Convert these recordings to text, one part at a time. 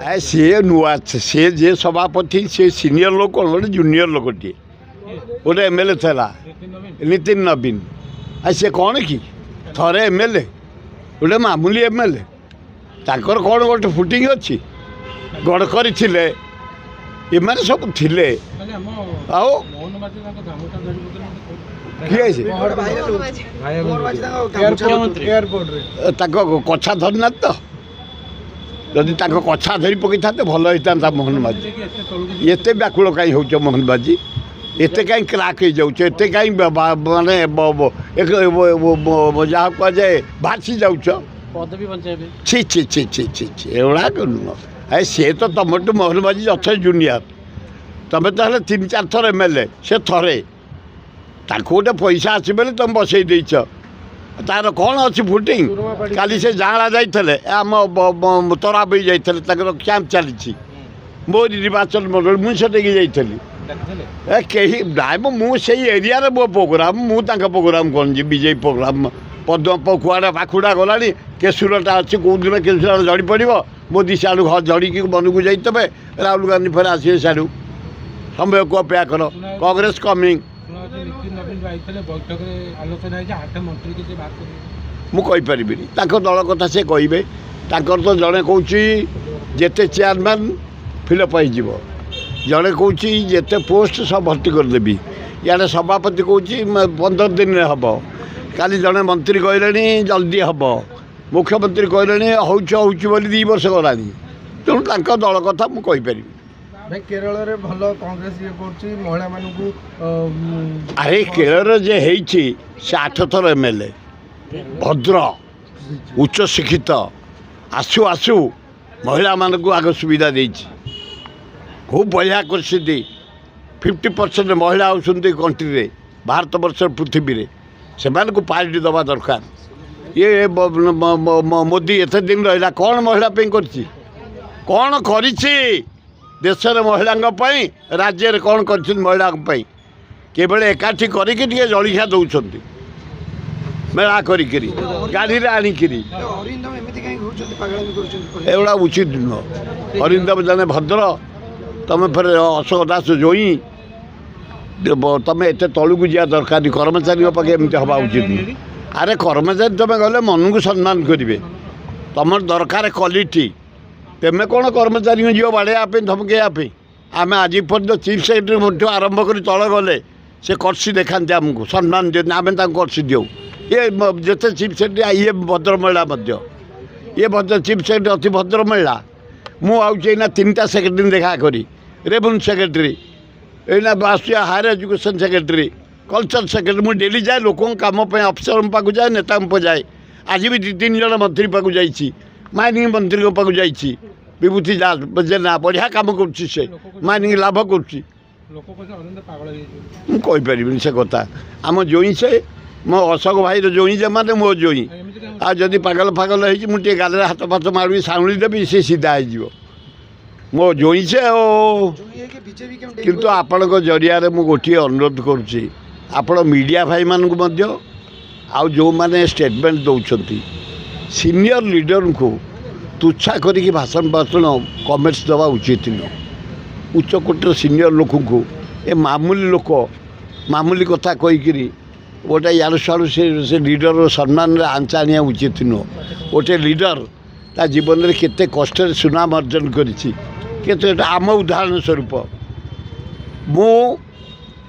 सी नुआ सी जे सभापति सी सीनियर लोक गोटे जूनियर लोकटे गोटे एमएलए था नितिन नवीन सी कौन कि थरे एमएलए गोटे मामूली एमएलए ताकर कौन गोटे फुटिंग अच्छी गडकरी थिले एमाने सब थिले आओ कछा धरना तो जदि कछा धरी पकई था भल होता मोहन माझी एत व्याकुल कहीं हो मोहन माझी एत कहीं क्राक हो जाए कहीं माने जहाँ कहुए भासी जाऊच छी छी छी छी छी छी एगुड़ा नुह सी तो तुम मोहन माझी अच्छे जूनियर तुम तो 3-4 थर एमएलए से थरे गोटे पैसा आस बोले तुम बसई देच तार कौन अच्छी फुटिंग काली से जाँला जाइए आम तरा बई जाइए कैंप चली मो निर्वाचन मंडल मुझे जाइली कहीं ना मुझे एरिया मो प्रोग्राम मुझे प्रोग्राम कौन जी बीजेपी प्रोग्राम पद्म कुआड़ा पाखुड़ा गला केशुरटा अच्छी कौ दिन केशुर जड़ी पड़ मोदी सियाड़ू घर जड़िकी मन को जाइए राहुल गांधी फिर आसवे सियाड़ू समय को अपेक्षा कर कांग्रेस कमिंग मुझे दल कथा से कहे तो जड़े कौन जिते चेयरमैन फिलअप हो जड़े कौन जिते पोस्ट सब भर्ती करदेवी इे सभापति कौन 15 दिन में हम काली जड़े मंत्री कहले जल्दी हम मुख्यमंत्री कहले हूँ 2 वर्ष गला तेणु दल कथा मुझे भाई केरल रे भलो कांग्रेस ये करछि महिला मानकु अरे केरल जे हेछि से 8 थर एमएलए भद्र उच्च शिक्षित आसु आसु महिला मानकु आग सुविधा देछि खूब बढ़िया कर 50% महिला आउछन्ति कंट्री रे भारत वर्ष पृथ्वी रे से मानकु पार्टी दबा दरकार ये मोदी एते दिन रहिला कौन महिला पे करछि कौन करिछि देश महिला राज्य कौन कर महिला केवल एकाठी करके जलिखा दौरान मेला गाड़ी आणिकी एगुड़ा उचित नुह अरिंदम जने भद्र तुम फिर अशोक दास जोई तुम एत तलू को जा दरकार कर्मचारी पाखे एमती हवा उचित नुह अरे कर्मचारी तुम गले मन को सम्मान करेंगे तुम दरकार क्वालिटी तेमें कौन कर्मचारी जीव बाड़े धमके आम आज पर्यटन चीफ सेक्रेटरी आरंभ कर तल गले से कर्सी देखा आमको सम्मान दिखाते आम कर्सी दौ ये जिते चीफ सेक्रेटरी ये भद्र महिला ये भद्र चीफ सेक्रेटरी अति भद्र महिला मुझे 3टा सेक्रेटरी देखा करी रेवेन्यू सेक्रेटरी एना आसुआ higher education secretary culture secretary मुझे डेली जाए लोक कम अफसर पाक जाए नेता जाए आज भी 2-3 जन मंत्री पाक जा माइनिंग मंत्री पाक जा विभूति जेना बढ़िया कम कर माइनिंग लाभ करपारि से कथा आम जोई से मो अशोक भाई जोई जे माने मो जोई आ जदि पागल फागल हो मुझे गाल हाथ फाथ मारी साउली देवी सी सीधा हो मो जोई से किंतु आपण जरिया मु गोटे अनुरोध करुच्ची आपण मीडिया भाई मानू आउ जो माने स्टेटमेंट दौरान सीनियर लीडर को तुच्छा करी भाषण कमेंट्स दवा उचित नुह उच्चकोटर सीनियर लोक को ए मामूली लोक मामूली कथा कहीकि गोटे यार साड़ू से लीडर सम्मान आंचा आने उचित नुह गोटे लीडर ता जीवन में केते कष्ट सुनाम अर्जन कर आम उदाहरण स्वरूप मु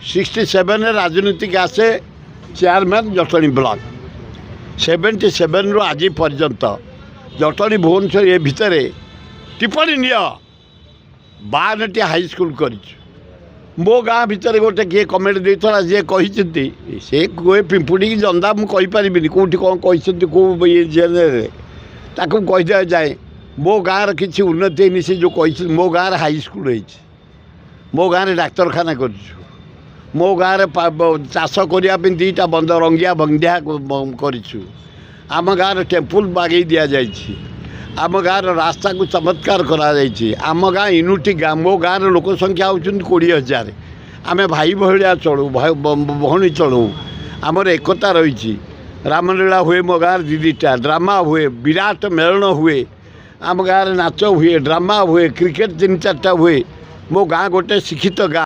67 राजनीतिक आसे चेयरमैन जटणी ब्लॉक 77 रु आज पर्यंत जटणी भुवनेश्वर ये भितर टिप्पणी निय 12टी हाई स्कूल कर मो गाँ भितर गोटे किए कमेंट देता जी कहते से कोई पिंपुड़ी की जंदा मुझे कहीपरि कौटी कौन कहते कौ ये जेल कहीदे जाए मो गाँव किसी उन्नति नहीं से जो कही मो गाँव हाई स्कूल हो मो गाँव डाक्तरखाना कर मो गाँव चाष करने 2टा बंद रंगिया बंदिया करूँ आम गाँव टेम्पल बागे दि जाए आम गाँव रास्ता को चमत्कार आम गाँ यूनिटी गाँ मो गाँव लोक संख्या होती 20,000 आम भाई भाया चलू भौणी चलू आमर एकता रही रामलीला हुए मो गाँव 2-2टा ड्रामा हुए विराट मेलन हुए ଆମ ଗାଁରେ ନାଚ ହୁଏ, ଡ୍ରାମା ହୁଏ, କ୍ରିକେଟ୍ 3-4ଟା ହୁଏ। ମୋ ଗାଁ ଗୋଟେ ଶିକ୍ଷିତ ଗାଁ।